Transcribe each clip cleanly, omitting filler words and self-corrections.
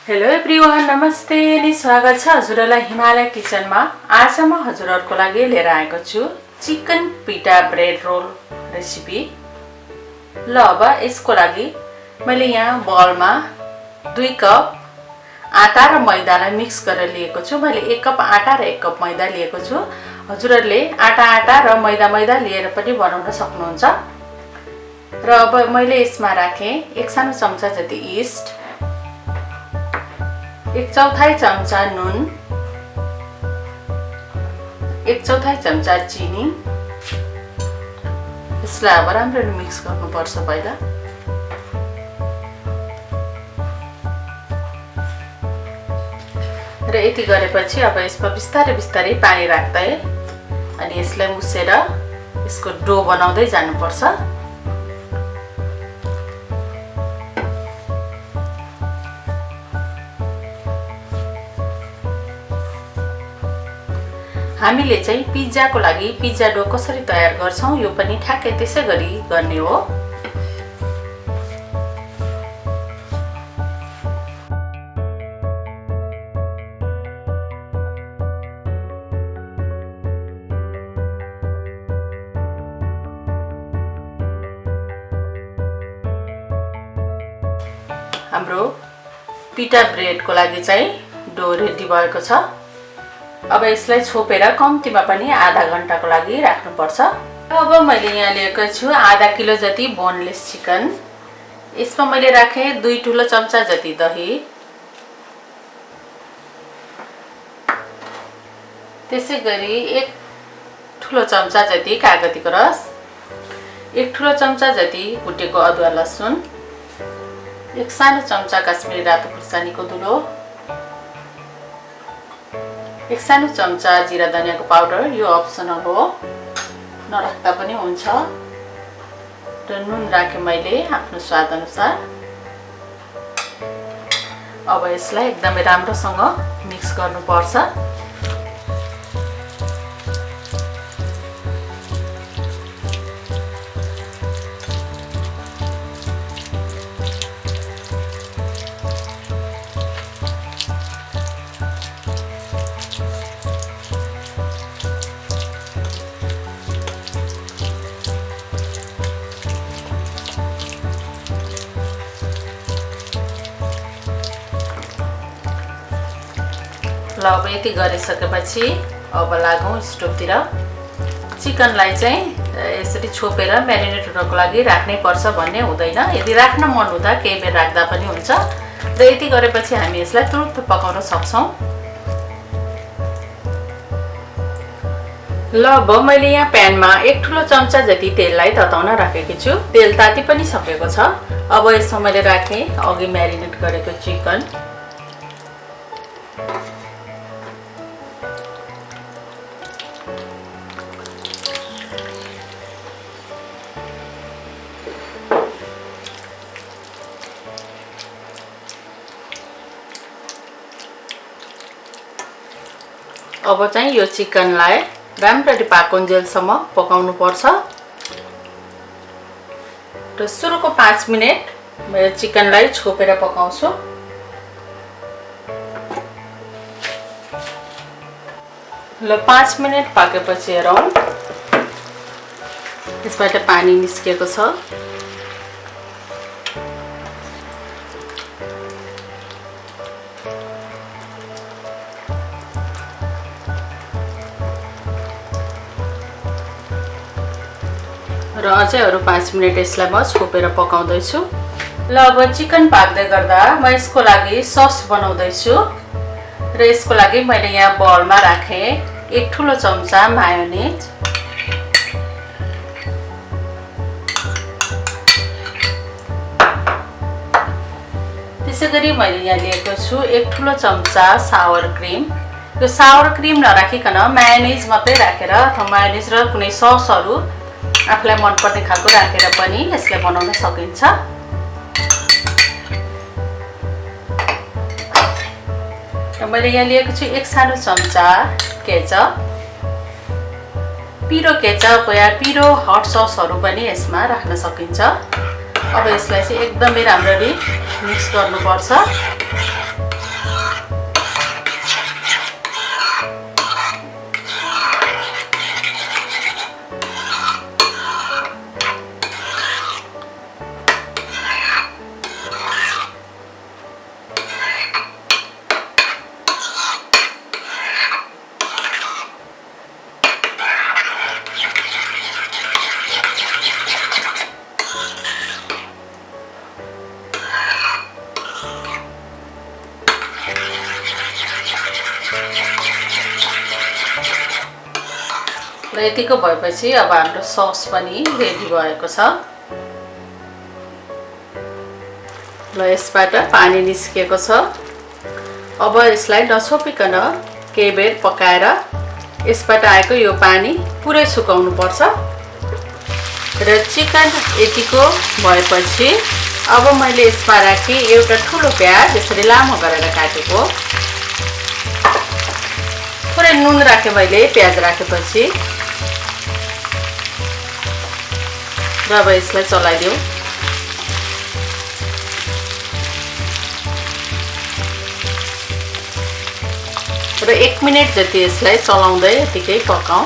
Hello everyone, नमस्ते अनि स्वागत छ हजुरलाई हिमालय किचनमा। आज म हजुरहरुको लागि लिएर आएको छु चिकन पिटा ब्रेड रोल रेसिपी। ल अब यसको लागि मैले यहाँ बलमा 2 कप आटा र मैदालाई मिक्स गरेर लिएको छु। मैले 1 कप आटा र 1 कप मैदा लिएको छु। हजुरहरुले आटा र मैदा लिएर पनि बनाउन सक्नुहुन्छ। र अब मैले यसमा राखे 1 सानो चम्चा जति यीस्ट, 1/4 चम्चा नुन, 1/4 चम्चा चिनी। यसलाई अब राम्ररी मिक्स गर्नुपर्छ पहिला। र यति गरेपछि अब यसमा बिस्तारै पानी राख्दै अनि यसलाई मुसेर यसको डो बनाउँदै जानुपर्छ। हामीले चाहिँ पिज्जाको लागि पिज्जा डो कसरी तयार गर्छौं यो पनि ठ्याक्कै त्यसै गरी गर्ने हो। हाम्रो पिटा ब्रेडको लागि चाहिँ डो रेडी भएको छ। अब यसलाई छोपेर कम्तीमा पनि आधा घण्टाको लागि राख्नुपर्छ। अब मैले यहाँ लिएको छु आधा किलो जति बोनलेस चिकन। यसमा मैले राखे 2 ठुलो चम्चा जति दही, त्यसैगरी 1 ठुलो चम्चा जति कागतीको रस, 1 ठुलो चम्चा जति कुटेको अदुवा लसुन, 1 सानो चम्चा काश्मिरी रातो खुर्सानीको धुलो, 1 सानो चम्चा जिरा धनियाको पाउडर, यो अप्सनल हो, नराख्दा पनि हुन्छ। र नुन राखे मैले आफ्नो स्वाद अनुसार। अब यसलाई एकदमै राम्रोसँग मिक्स गर्नुपर्छ। ल अब यति गरिसकेपछि अब लागौं स्टोभतिर। चिकनलाई चाहिँ यसरी छोपेर म्यारिनेट हुनको लागि राख्नै पर्छ भन्ने हुँदैन। यदि राख्न मन हुँदा केही बेर राख्दा पनि हुन्छ। र यति गरेपछि हामी यसलाई तुरुन्त पकाउन सक्छौं। ल अब मैले यहाँ प्यानमा 1 ठुलो चम्चा जति तेललाई तताउन राखेकी छु। तेल ताति पनि सकेको छ। अब यसमा मैले राखे अघि म्यारिनेट गरेको चिकन, अब चाहिँ यो चिकनलाई राम्ररी पाकुन्जेलसम्म पकाउनु पर्छ। र सुरुको 5 मिनेट मैले चिकनलाई छोपेर पकाउँछु। ल 5 मिनेट पाकेपछि हेरौं यसबाट पानी निस्केको छ। र अझै अरु 5 मिनेट यसलाई म छोपेर पकाउँदै छु। ल अब चिकन पाक्दै गर्दा म यसको लागि सस बनाउँदै छु। र यसको लागि मैले यहाँ बलमा राखे 1 ठुलो चम्चा मायोनेज, त्यसैगरी मैले यहाँ लिएको छु 1 ठुलो चम्चा सावर क्रिम। यो सावर क्रिम नराखिकन मायोनेज मात्रै राखेर अथवा मायोनेज र कुनै ससहरु आफूलाई मन पर्ने खालको राखेर पनि यसलाई बनाउन सकिन्छ। र मैले यहाँ लिएको छु 1 सानो चम्चा केचप। पिरो केचप या पिरो हट ससहरु पनि यसमा राख्न सकिन्छ। अब यसलाई चाहिँ एकदमै राम्ररी मिक्स गर्नुपर्छ। र यतिको भएपछि अब हाम्रो सस पनि रेडी भएको छ। ल यसबाट पानी निस्केको छ। अब यसलाई नछोपिकन केही बेर पकाएर यसबाट आएको यो पानी पुरै सुकाउनु पर्छ। र चिकन यतिको भएपछि अब मैले यसमा राखेँ एउटा ठुलो प्याज यसरी लामो गरेर काटेको। थोरै नुन राखेँ मैले प्याज राखेपछि। र अब यसलाई चलाइदिउँ। र 1 मिनेट जति यसलाई चलाउँदै यतिकै पकाउँ।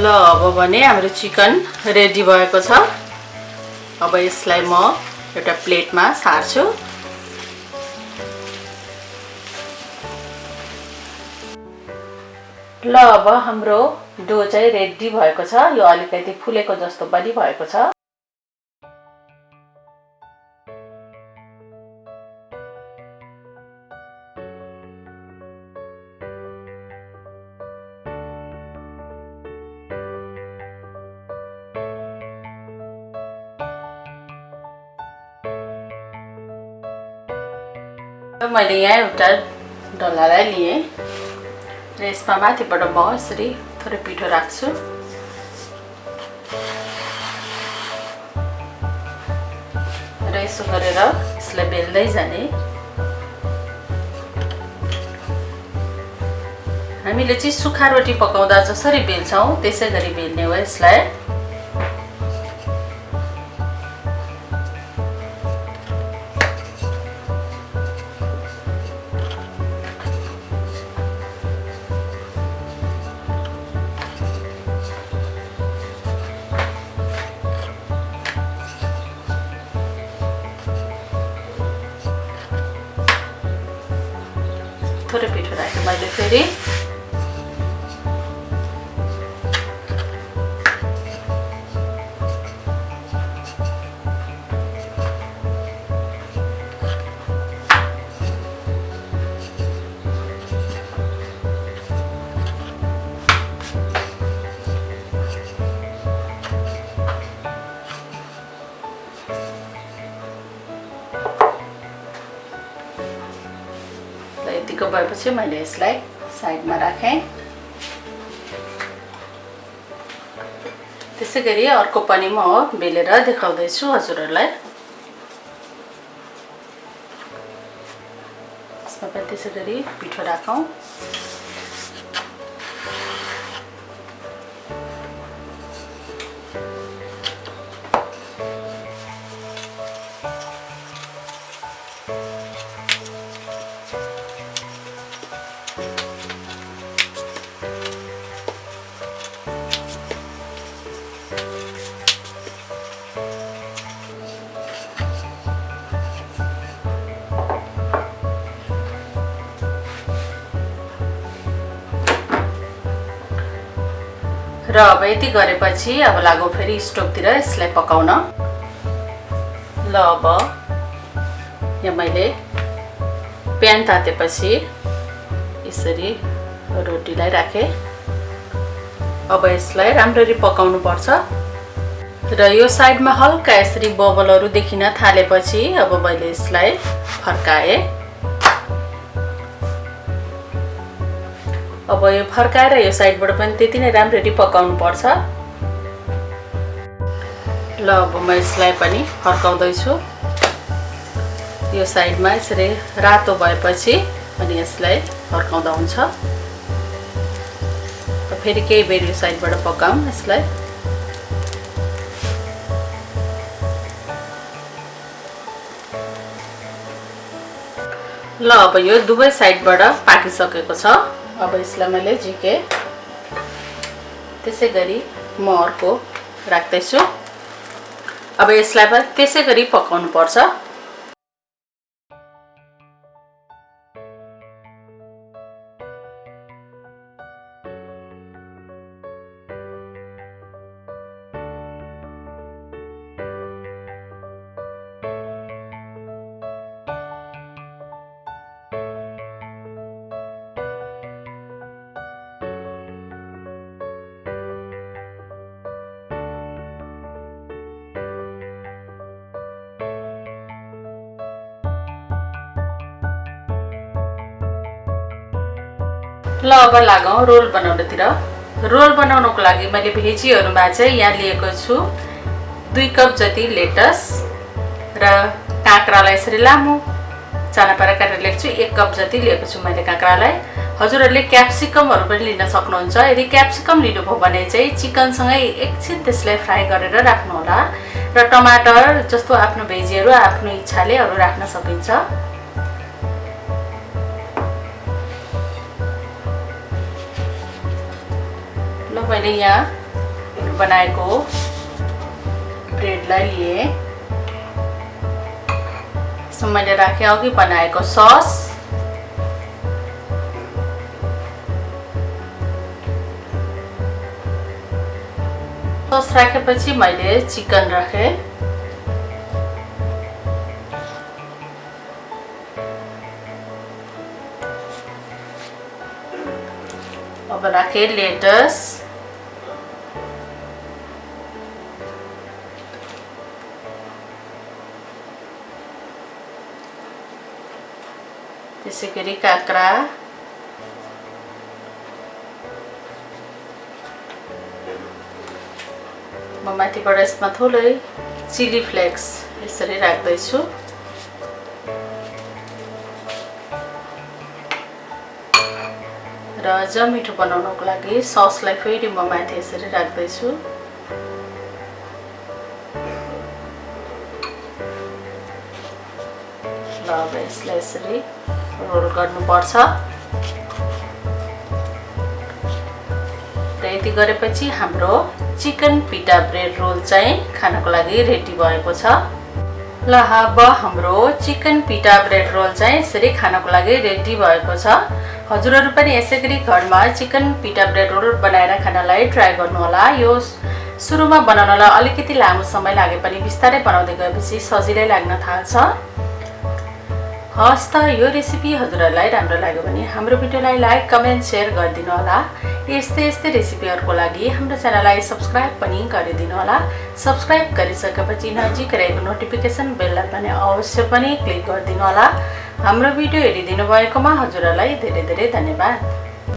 ल अब भने हाम्रो चिकन रेडी भएको छ। अब यसलाई म एउटा प्लेटमा सार्छु। ल अब हाम्रो डो चाहिँ रेडी भएको छ। यो अलिकति फुलेको जस्तो पनि भएको छ। मैले यहाँ एउटा डल्लालाई लिएँ र यसमा माथिबाट म यसरी थोरै पिठो राख्छु। र यसो गरेर यसलाई बेल्दै जाने। हामीले चाहिँ सुक्खा रोटी पकाउँदा जसरी बेल्छौँ त्यसै गरी बेल्ने हो यसलाई। थोरै पिठो राखेँ मैले फेरि। यतिको भएपछि मैले यसलाई साइडमा राखेँ। त्यसै गरी अर्को पनि म बेलेर देखाउँदैछु हजुरहरूलाई। यसमा पनि त्यसै गरी पिठो राखौँ। र अब यति गरेपछि अब लागौ फेरि स्टोभतिर यसलाई पकाउन। ल अब यहाँ मैले प्यान तातेपछि यसरी रोटीलाई राखेँ। अब यसलाई राम्ररी पकाउनु पर्छ। र यो साइडमा हल्का यसरी बबलहरू देखिन थालेपछि अब मैले यसलाई फर्काएँ। अब यो फर्काएर यो साइडबाट पनि त्यति नै राम्ररी पकाउनु पर्छ। ल अब म यसलाई पनि फर्काउँदैछु। यो साइडमा यसरी रातो भएपछि अनि यसलाई फर्काउँदा हुन्छ। फेरि केही बेर यो साइडबाट पकाऊँ यसलाई। ल अब यो दुवै साइडबाट पाकिसकेको छ। अब यसलाई मैले झिकेँ। त्यसै गरी म अर्को राख्दैछु। अब यसलाई पनि त्यसै गरी पकाउनु पर्छ। ल अब लागौं रोल बनाउनतिर। रोल बनाउनको लागि मैले भेजीहरुमा चाहिँ यहाँ लिएको छु 2 कप जति लेटस र काँक्रालाई यसरी लामो चानापारा काटेर लिएको छु। 1 कप जति लिएको छु मैले काँक्रालाई। हजुरहरुले क्याप्सिकमहरु पनि लिन सक्नुहुन्छ। यदि क्याप्सिकम लिनुभयो भने चाहिँ चिकन सँगै एकछिन त्यसलाई फ्राई गरेर राख्नु होला र टमाटर जस्तो आफ्नो भेजीहरु आफ्नो इच्छाले अरु राख्न सकिन्छ। मैले यहाँ बनाएको ब्रेडलाई लिए। यसमा मैले राखे अघि बनाएको सस, राखेपछि मैले चिकन राखे। अब राखे लेटस, त्यसै गरी काँक्रा, म माथिबाट यसमा थोरै चिली फ्लेक्स यसरी राख्दै छु। र अझ मिठो बनाउनको लागि ससलाई फेरि म माथि यसरी राख्दै छु। ल अब यसलाई यसरी रोल गर्नुपर्छ। र यति गरेपछि हाम्रो चिकन पिटा ब्रेड रोल चाहिँ खानको लागि रेडी भएको छ। ल अब हाम्रो चिकन पिटा ब्रेड रोल चाहिँ यसरी खानको लागि रेडी भएको छ। हजुरहरु पनि यसैगरी घरमा चिकन पिटा ब्रेड रोल बनाएर खानलाई ट्राई गर्नु होला। यो सुरुमा बनाउनलाई अलिकति लामो समय लागे पनि बिस्तारै बनाउँदै गएपछि सजिलै लाग्न थाल्छ। हस् त यो रेसिपी हजुरहरुलाई राम्रो लाग्यो भने हाम्रो भिडियोलाई लाइक, कमेन्ट, शेयर गरिदिनु होला। यस्तै रेसिपीहरुको लागि हाम्रो च्यानललाई सब्स्क्राइब पनि गरिदिनु होला। सब्स्क्राइब गरिसकेपछि नजिक रहेको नोटिफिकेसन बेललाई पनि अवश्य पनि क्लिक गरिदिनु होला। हाम्रो भिडियो हेरिदिनु भएकोमा हजुरहरुलाई धेरै धेरै धन्यवाद।